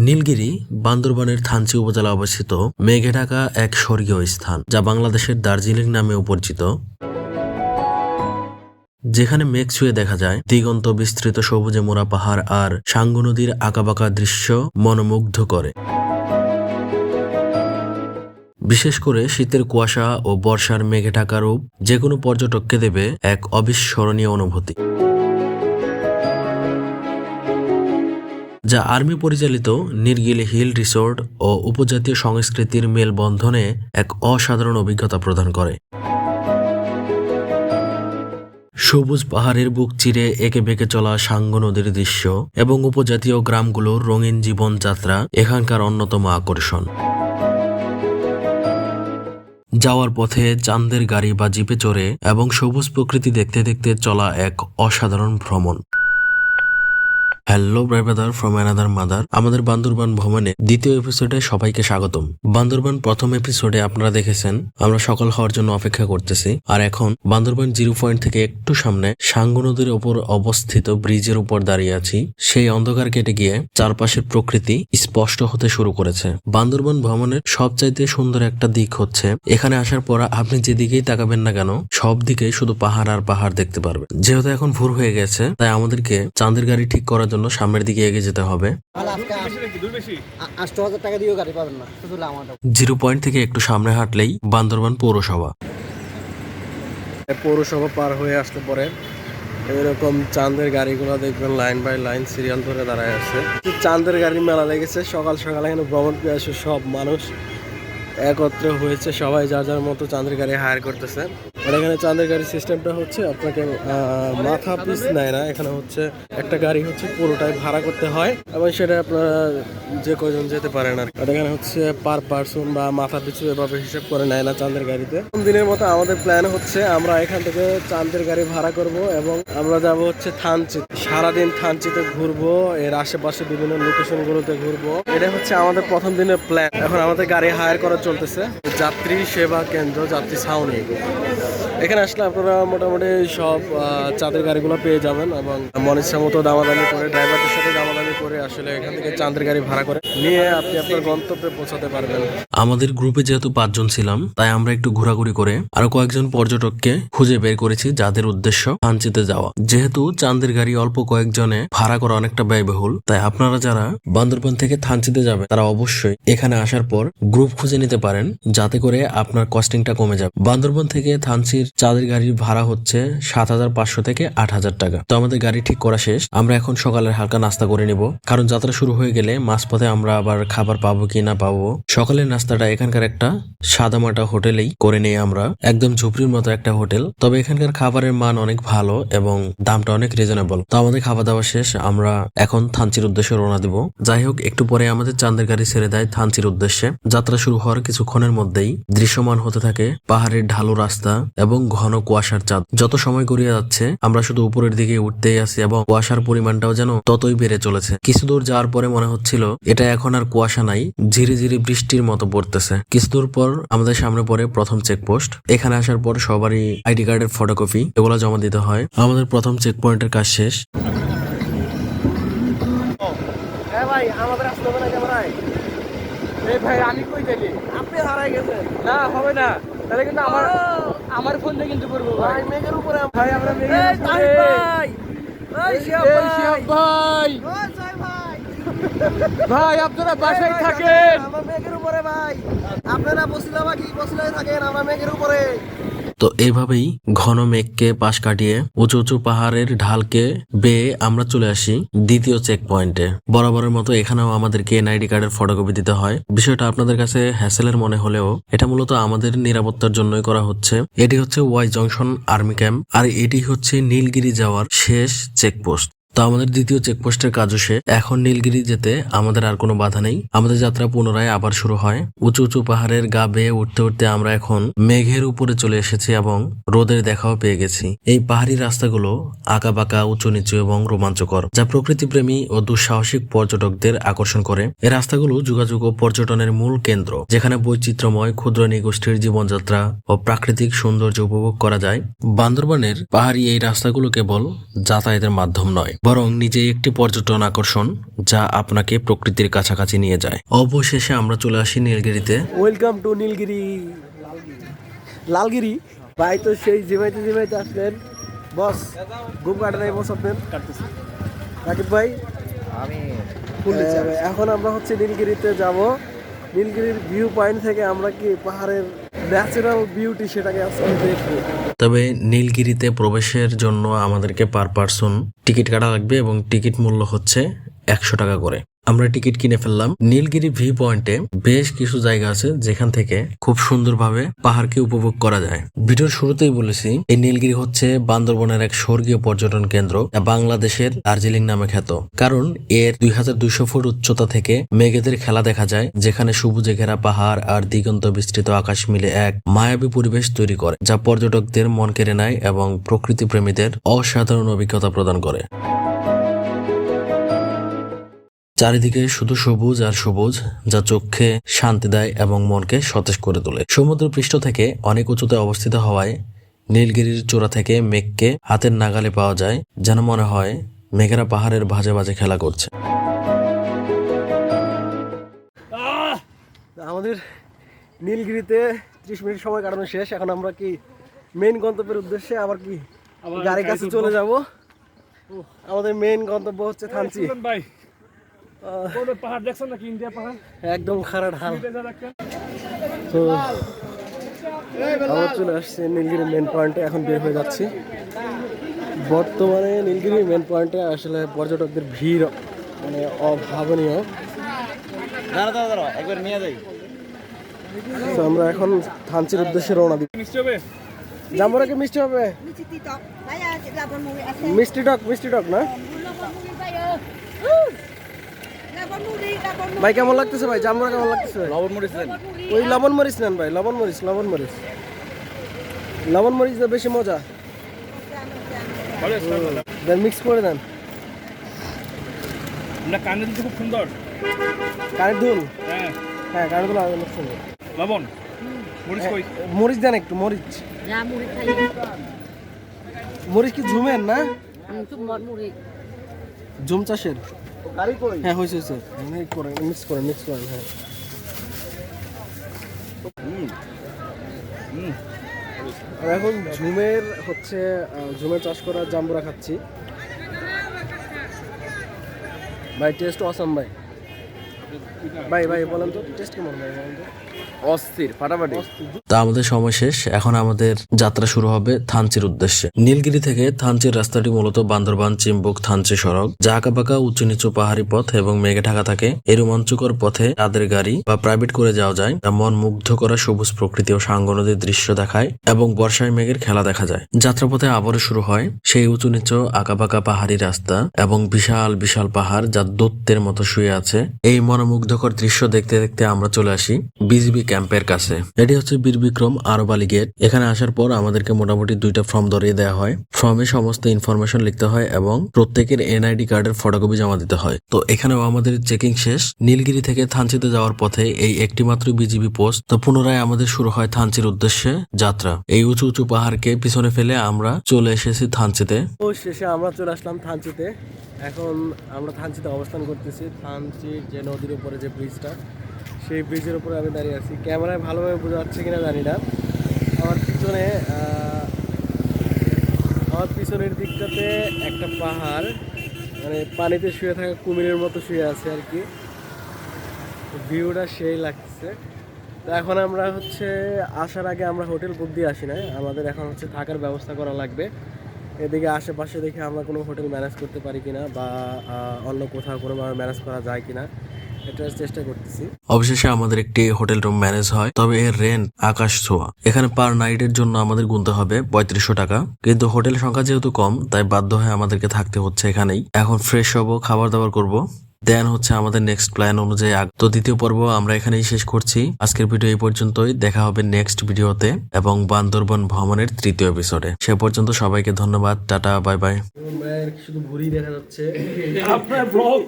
নীলগিরি বান্দরবানের থানচি উপজেলা অবস্থিত মেঘে ঢাকা এক স্বর্গীয় স্থান, যা বাংলাদেশের দার্জিলিং নামেও পরিচিত, যেখানে মেঘ ছুঁয়ে দেখা যায় দিগন্ত বিস্তৃত সবুজে মোড়া পাহাড় আর সাঙ্গু নদীর আঁকাবাঁকা দৃশ্য মনোমুগ্ধ করে। বিশেষ করে শীতের কুয়াশা ও বর্ষার মেঘে ঢাকা রূপ যে কোনো পর্যটককে দেবে এক অবিস্মরণীয় অনুভূতি, যা আর্মি পরিচালিত নীলগিরি হিল রিসোর্ট ও উপজাতীয় সংস্কৃতির মেলবন্ধনে এক অসাধারণ অভিজ্ঞতা প্রদান করে। সবুজ পাহাড়ের বুক চিরে এঁকে বেঁকে চলা সাঙ্গু নদীর দৃশ্য এবং উপজাতীয় গ্রামগুলোর রঙিন জীবনযাত্রা এখানকার অন্যতম আকর্ষণ। যাওয়ার পথে চাঁদের গাড়ি বা জিপে চড়ে এবং সবুজ প্রকৃতি দেখতে দেখতে চলা এক অসাধারণ ভ্রমণ। Hello brother from another mother, আমাদের বান্দরবান ভ্রমণে দ্বিতীয় এপিসোডে সবাইকে স্বাগতম। বান্দরবান প্রথম এপিসোডে আপনারা দেখেছেন আমরা সকাল হওয়ার জন্য অপেক্ষা করতেছি, আর এখন বান্দরবান 0 পয়েন্ট থেকে একটু সামনে সাঙ্গু নদীর ওপর অবস্থিত ব্রিজের উপর দাঁড়িয়ে আছি। সেই অন্ধকার কেটে গিয়ে চারপাশের প্রকৃতি স্পষ্ট হতে শুরু করেছে। বান্দরবান ভ্রমণের সবচাইতে সুন্দর একটা দিক হচ্ছে এখানে আসার পর আপনি যেদিকেই তাকাবেন না কেন সব দিকে শুধু পাহাড় আর পাহাড় দেখতে পারবেন। যেহেতু এখন ভোর হয়ে গেছে, তাই আমাদেরকে চাঁদের গাড়ি ঠিক করার জন্য সামনের দিকে এগিয়ে যেতে হবে। 0 পয়েন্ট থেকে একটু সামনে হাঁটলেই বান্দরবান পৌরসভা। পৌরসভা পার হয়ে আসতে পরে এরকম চাঁদের গাড়িগুলো দেখবেন লাইন বাই লাইন সিরিয়াল ধরে দাঁড়ায় আছে। চাঁদের গাড়ি মেলা লেগেছে সকাল সকাল, এখানে ভ্রমণ করে আসে সব মানুষ একত্র হয়েছে, সবাই যার যার মতো চাঁদের গাড়ি হায়ার করতেছে। আর এখানে চাঁদের গাড়ির সিস্টেমটা হচ্ছে আপনাকে মাথা পিস নেয় না, এখানে হচ্ছে একটা গাড়ি হচ্ছে পুরোটাই ভাড়া করতে হয় এবং সেটা আপনারা যে কয়জন যেতে পারেন আর এখানে হচ্ছে পার পার্সন বা মাথা পিছু এভাবে হিসেব করে নেয় না চাঁদের গাড়িতে। দিনের মতো আমাদের প্ল্যান হচ্ছে আমরা এখান থেকে চাঁদের গাড়ি ভাড়া করব এবং আমরা যাব হচ্ছে থানচি। সারাদিন থানচিতে ঘুরবো, এর আশেপাশে বিভিন্ন লোকেশন গুলোতে ঘুরবো। এটা হচ্ছে আমাদের প্রথম দিনের প্ল্যান। এখন আমাদের গাড়ি হায়ার করা চলতেছে, যাত্রী সেবা কেন্দ্র, যাত্রী ছাউনি। এখানে আসলে আপনারা মোটামুটি সব চাঁদের গাড়িগুলো পেয়ে যাবেন এবং মনিচ্ছা মতো দামাদামি করে, ড্রাইভারদের সাথে দামাদামি করে আসলে এখান থেকে চাঁদের গাড়ি ভাড়া করে নিয়ে আপনি আপনার গন্তব্যে পৌঁছাতে পারবেন। আমাদের গ্রুপে যেহেতু 5 জন ছিলাম, তাই আমরা একটু ঘোরাঘুরি করে আরো কয়েকজন পর্যটককে খুঁজে বের করেছি যাদের উদ্দেশ্য থানচিতে যাওয়া। যেহেতু চাঁদের গাড়ি অল্প কয়েকজনে ভাড়া করা অনেকটা ব্যয়বহুল, তাই আপনারা যারা বান্দরবান থেকে থানচিতে যাবেন তারা অবশ্যই এখানে আসার পর গ্রুপ খুঁজে নিতে পারেন, যাতে করে আপনার কস্টিংটা কমে যাবে। বান্দরবান থেকে থানচির চাঁদের গাড়ির ভাড়া হচ্ছে 7,500 থেকে 8,000 টাকা। তো আমাদের গাড়ি ঠিক করা শেষ, আমরা এখন সকালের হালকা নাস্তা করে নিব, কারণ যাত্রা শুরু হয়ে গেলে মাঝপথে আমরা আবার খাবার পাবো কি না পাবো। সকালের নাস্তাটা এখানকার একটা সাদামাটা হোটেলেই করে নেই আমরা, একদম ঝুপড়ির মতো একটা হোটেল। তবে এখানকার খাবারের মান অনেক ভালো এবং দামটা অনেক রিজনেবল। তো আমাদের খাওয়া দাওয়া শেষ, আমরা এখন থানচির উদ্দেশ্যে রওনা দিব। যাই হোক, একটু পরে আমাদের চাঁদের গাড়ি ছেড়ে দেয় থানচির উদ্দেশ্যে। যাত্রা শুরু হওয়ার কিছুক্ষণের মধ্যেই দৃশ্যমান হতে থাকে পাহাড়ের ঢালু রাস্তা এবং ঘন কুয়াশার চাঁদ। যত সময় গড়িয়ে যাচ্ছে আমরা শুধু উপরের দিকে উঠতেই আছি এবং কুয়াশার পরিমাণটাও যেন ততই বেড়ে চলেছে। কিছু দূর যাওয়ার পরে মনে হচ্ছিল এটা এখন আর কুয়াশা নাই, ঝিরি ঝিরি বৃষ্টির মতো পড়তেছে। কিছু দূর পর আমাদের সামনে পড়ে প্রথম চেকপোস্ট। এখানে আসার পর সবারই আইডি কার্ডের ফটোকপি এগুলো জমা দিতে হয়। আমাদের প্রথম চেক পয়েন্টের কাজ শেষ। ভাই আমি কই গেলি? আপনি হারাই গেছেন। না হবে না, তাহলে কিন্তু আমার ফোন দিয়ে কিন্তু করবো ভাই। মেঘের উপরে ভাই, আমরা মেঘের উপরে ভাই। ভাই শিয়াব ভাই, ভাই আপনারা বাসায় থাকেন, আমরা মেঘের উপরে ভাই। আপনারা বসিলায় থাকেন, আমরা মেঘের উপরে। তো এইভাবেই ঘন মেঘকে পাশ কাটিয়ে উঁচু উঁচু পাহাড়ের ঢালকে বেয়ে আমরা চলে আসি দ্বিতীয় চেক পয়েন্টে। বরাবরের মতো এখানেও আমাদেরকে এনআইডি কার্ডের ফটোকপি দিতে হয়। বিষয়টা আপনাদের কাছে হ্যাসেলের মনে হলেও এটা মূলত আমাদের নিরাপত্তার জন্যই করা হচ্ছে। এটি হচ্ছে ওয়াই জংশন আর্মি ক্যাম্প, আর এটি হচ্ছে নীলগিরি যাওয়ার শেষ চেকপোস্ট। তো আমাদের দ্বিতীয় চেকপোস্টের কাজও শেষ। এখন নীলগিরি যেতে আমাদের আর কোনো বাধা নেই। আমাদের যাত্রা পুনরায় আবার শুরু হয়। উঁচু উঁচু পাহাড়ের গা বেয়ে উঠতে উঠতে আমরা এখন মেঘের উপরে চলে এসেছি এবং রোদের দেখাও পেয়ে গেছি। এই পাহাড়ি রাস্তাগুলো আঁকা বাঁকা, উঁচু নিচু এবং রোমাঞ্চকর, যা প্রকৃতিপ্রেমী ও দুঃসাহসিক পর্যটকদের আকর্ষণ করে। এই রাস্তাগুলো যোগাযোগ ও পর্যটনের মূল কেন্দ্র, যেখানে বৈচিত্র্যময় ক্ষুদ্র নিগোষ্ঠীর জীবনযাত্রা ও প্রাকৃতিক সৌন্দর্য উপভোগ করা যায়। বান্দরবানের পাহাড়ি এই রাস্তাগুলো কেবল যাতায়াতের মাধ্যম নয়, বরং নিজেই একটি পর্যটন আকর্ষণ যা আপনাকে প্রকৃতির কাছাকাছি নিয়ে যায়। অবশেষে আমরা চলে আসি নীলগিরিতে। Welcome to Nilgiri. লালগিরি ভাই, তো সেই জিমাইতে আসলেন বস। ঘুম কাটে নাই বস আপনার? রাকিব ভাই, এখন আমরা হচ্ছে নীলগিরিতে যাব। নীলগিরির ভিউ পয়েন্ট থেকে আমরা কি পাহাড়ের ন্যাচারাল বিউটি সেটাকে আজকে দেখবো। তবে নীলগিরিতে প্রবেশের জন্য আমাদেরকে পার পার্সন টিকিট কাটা লাগবে এবং টিকিট মূল্য হচ্ছে 100 টাকা করে। আমরা টিকিট কিনে ফেললাম। নীলগিরি ভিউ পয়েন্টে বেশ কিছু জায়গা আছে যেখান থেকে খুব সুন্দরভাবে পাহাড়কে উপভোগ করা যায়। ভিডিওর শুরুতেই বলেছি এই নীলগিরি হচ্ছে বান্দরবনের এক স্বর্গীয় পর্যটন কেন্দ্র, যা বাংলাদেশের দার্জিলিং নামে খ্যাত। কারণ এর 2200 ফুট উচ্চতা থেকে মেঘেদের খেলা দেখা যায়, যেখানে সবুজে ঘেরা পাহাড় আর দিগন্ত বিস্তৃত আকাশ মিলে এক মায়াবী পরিবেশ তৈরি করে, যা পর্যটকদের মন কেড়ে নেয় এবং প্রকৃতি প্রেমীদের অসাধারণ অভিজ্ঞতা প্রদান করে। চারিদিকে শুধু সবুজ আর সবুজ, যা চোখে শান্তি দেয় এবং মনকে সতেজ করে তোলে। সমুদ্র পৃষ্ঠ থেকে অনেক উঁচুতে অবস্থিত হওয়ায় নীলগিরির চূড়া থেকে মেঘকে হাতের নাগালে পাওয়া যায়, যেন মনে হয় মেঘেরা পাহাড়ের ভাজে ভাজে খেলা করছে। আমাদের নীলগিরিতে 30 মিনিট সময় কাটানো শেষ। এখন আমরা কি মেইন গন্তব্যের উদ্দেশ্যে আবার কি গাড়ির কাছে চলে যাব। আমাদের মেইন গন্তব্য হচ্ছে থানচি। পাহাড় দেখছেন নাকি? ইন্ডিয়া পাহাড় একদম খাড়া ঢাল। তো আমরা চলে আসছি নীলগিরি মেন পয়েন্টে, এখন বের হয়ে যাচ্ছি। বর্তমানে নীলগিরি মেন পয়েন্টে আসলে পর্যটকদের ভিড় মানে অভাবনীয়। একবার নিয়ে যাই। তো আমরা এখন থানচির উদ্দেশ্যে রওনা দিই। মিষ্টি হবে? জাম্বুরাকে মিষ্টি হবে? মিষ্টি টক না ভাই? কেমন লাগতেছে ভাই? জাম্বুরা কেমন লাগতেছে? লবণ মরিচ দেন। ওই লবণ মরিচ নেন ভাই, লবণ মরিচ দিয়ে বেশি মজা। দেন মিক্স করে দেন। না, কানের দুল খুব সুন্দর। কানের দুল? হ্যাঁ হ্যাঁ, কানের দুল অনেক সুন্দর। লবণ মরিচ কই? মরিচ দেন একটু, মরিচ। মরিচ কি ঝুমের না? ঝুম চাষের? হ্যাঁ হয়েছে। মিক্স করেন হ্যাঁ। আর এখন ঝুমের চাষ করা জাম্বুরা খাচ্ছি ভাই। টেস্ট অসাম ভাই। ভাই বলেন তো টেস্ট কেমন ভাই? বলেন তো। অস্থির, ফাটাফাটি। তা আমাদের সময় শেষ। এখন আমাদের যাত্রা শুরু হবে থানচির উদ্দেশ্যে। নীলগিরি থেকে থানচির রাস্তাটি মূলত বান্দরবান চিম্বুক থানচি সড়ক, যা আঁকাবাঁকা উঁচু নিচু পাহাড়ি পথ এবং মেঘে ঢাকা থাকে। এই রোমাঞ্চকর পথে তাদের গাড়ি বা প্রাইভেট করে যাওয়া যায়, যা মন মুগ্ধ করা সবুজ প্রকৃতি ও সাঙ্গো নদীর দৃশ্য দেখায় এবং বর্ষায় মেঘের খেলা দেখা যায়। যাত্রাপথে আবারও শুরু হয় সেই উঁচু নিচু আঁকাবাঁকা পাহাড়ি রাস্তা এবং বিশাল বিশাল পাহাড়, যা দৈত্যের মতো শুয়ে আছে। এই মনোমুগ্ধকর দৃশ্য দেখতে দেখতে আমরা চলে আসি বিজিবি ক্যাম্পের কাছে। এটি হচ্ছে বীর বিক্রম আরবালি গেট। এখানে আসার পর আমাদেরকে মোটামুটি 2টা ফর্ম ধরিয়ে দেওয়া হয়। ফর্মে সমস্ত ইনফরমেশন লিখতে হয় এবং প্রত্যেকের এনআইডি কার্ডের ফটোকপি জমা দিতে হয়। তো এখানেও আমাদের চেকিং শেষ। নীলগিরি থেকে থানচিতে যাওয়ার পথে এই একটি মাত্র বিজিবি পোস্ট। তো পুনরায় আমাদের শুরু হয় থানচির উদ্দেশ্যে যাত্রা। এই উঁচু উঁচু পাহাড়কে পিছনে ফেলে আমরা চলে এসেছি থানচিতে। ও শেষে আমরা চলে আসলাম থানচিতে। এখন আমরা থানচিতে অবস্থান করতেছি। থানচির যে নদীর উপরে যে ব্রিজটা, সেই ব্রিজের উপরে আমি দাঁড়িয়ে আছি। ক্যামেরায় ভালোভাবে বোঝা যাচ্ছে কিনা জানি না। আমার পিছনের দিকটাতে একটা পাহাড়, মানে পানিতে শুয়ে থাকা কুমিরের মতো শুয়ে আছে আর কি। ভিউটা সেই লাগছে। তো এখন আমরা আসার আগে আমরা হোটেল বুক দিয়ে আসি না, আমাদের এখন থাকার ব্যবস্থা করা লাগবে। এদিকে আশেপাশে দেখে আমরা কোনো হোটেল ম্যানেজ করতে পারি কিনা বা অন্য কোথাও কোনোভাবে ম্যানেজ করা যায় কিনা এটার চেষ্টা করতেছি। অবশেষে আমাদের একটি হোটেল রুম ম্যানেজ হয়, তবে এর রেন্ট আকাশ ছোঁয়া। এখানে পার নাইটের জন্য আমাদের গুনতে হবে 3500 টাকা। কিন্তু হোটেল সংখ্যা যেহেতু কম, তাই বাধ্য হয়ে আমাদেরকে থাকতে হচ্ছে এখানেই। এখন ফ্রেশ হবো, খাবার দাবার করবো, দেন আমাদের নেক্সট প্ল্যান অনুযায়ী তো দ্বিতীয় পর্ব আমরা এখানেই শেষ করছি। আজকের ভিডিও এই পর্যন্তই। দেখা হবে নেক্সট ভিডিওতে এবং বান্দরবন ভ্রমণের 3য় এপিসোডে। সে পর্যন্ত সবাইকে ধন্যবাদ। Tata, bye bye. শুধু ভুঁড়ি দেখা যাচ্ছে। আপনার ব্লগ